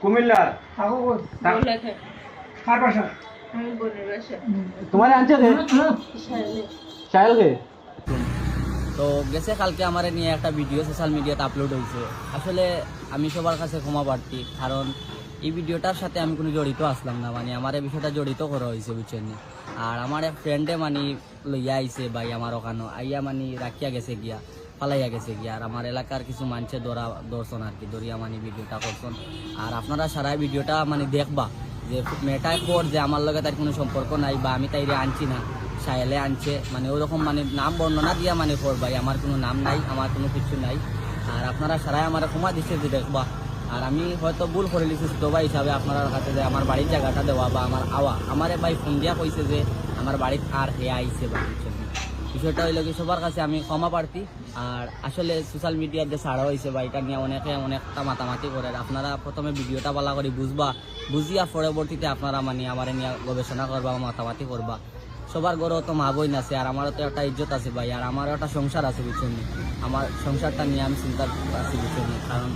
কুমিল্লা তোমার আনছে সাহেলকে তো গেছে কালকে আমার নিয়ে একটা ভিডিও সোশ্যাল মিডিয়াতে আপলোড হয়েছে। আসলে আমি সবার কাছে ক্ষমা প্রার্থী, কারণ এই ভিডিওটার সাথে আমি কোনো জড়িত আসলাম না, মানে আমার এই বিষয়টা জড়িত করা হয়েছে বুঝছেন। আর আমার এক ফ্রেন্ডে মানে লইয়া আইছে ভাই আমার ওখানে আইয়া মানে রাখিয়া গেছে গিয়া পালাইয়া গেছে গিয়া। আর আমার এলাকার কিছু মানুষে দর্শন আর কি ধরিয়া মানে ভিডিওটা করছেন। আর আপনারা সারা ভিডিওটা মানে দেখবা যে মেয়েটাই পর যে আমার লগে তার কোনো সম্পর্ক নাই বা আমি তাইরে আনছি না, সাহেলে আনছে, মানে ওরকম মানে নাম বর্ণনা দিয়া মানে পর ভাই আমার কোনো নাম নাই, আমার কোনো কিছু নাই। আর আপনারা সারাই আমার ক্ষমা দিচ্ছে যে দেখবা। আর আমি হয়তো ভুল করে লিখছি দোবা হিসাবে আপনার কাছে যে আমার বাড়ির জায়গাটা দেওয়া বা আমার আওয়া আমারে ভাই ফোন দিয়া কইছে যে আমার বাড়ির আর হে আইছে বা বিষয়টা হইল কি সবার কাছে আমি ক্ষমা প্রার্থী। আর আসলে সোশ্যাল মিডিয়ার যে ছাড়া হয়েছে বা এটা নিয়ে অনেকটা মাতামাতি করে। আপনারা প্রথমে ভিডিওটা ভালো করে বুঝিয়া পরবর্তীতে আপনারা মানে আমার নিয়ে গবেষণা করবা মাতামাতি করবা। সবার ঘরেও তো মা বোন আছে, আর আমারও তো একটা ইজ্জত আছে ভাই, আর আমারও একটা সংসার আছে বুঝছেন। আমার সংসারটা নিয়ে আমি চিন্তা আছি বুঝছেন, কারণ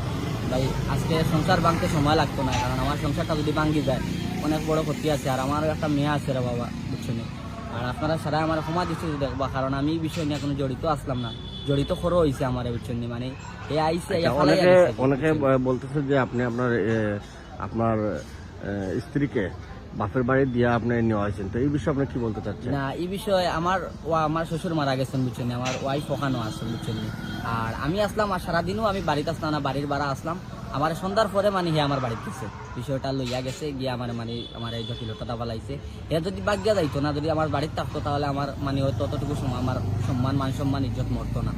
ভাই আজকে সংসার ভাঙতে সময় লাগতো না, কারণ আমার সংসারটা যদি ভাঙি যায় অনেক বড় ক্ষতি আছে। আর আমারও একটা মেয়ে আছে রে বাবা বুঝছেন। আর আপনারা সারা আমার ক্ষমা দিচ্ছে দেখবা, কারণ আমি এই বিষয় নিয়ে কোনো জড়িত আসলাম না, জড়িত খরো হয়েছে আমার বুঝছেন। মানে এ আইসে অনেকে বলতেছে যে আপনি আপনার স্ত্রীকে বাপের বাড়ি দিয়ে আপনি নেওয়া হয়েছেন, তো এই বিষয়ে আপনি কি বলতে চাচ্ছেন? না, এই বিষয়ে আমার শ্বশুর মারা গেছেন বুঝছেন, আমার ওয়াইফ ওখানেও আসছেন বুঝছেন। আর আমি আসলাম, আর সারাদিনও আমি বাড়িতে আসলাম না, বাড়ির বাড়া আসলাম। আমার সন্ধ্যার পরে মানে হে আমার বাড়িতে গেছে, বিষয়টা লইয়া গেছে গিয়ে আমার এই জটিলতা বালাইছে। এ যদি বাগ্যা যাইতো না, যদি আমার বাড়িতে থাকতো তাহলে আমার মানে হয়তো অতটুকু আমার মান সম্মান ইজ্জত মরতো না।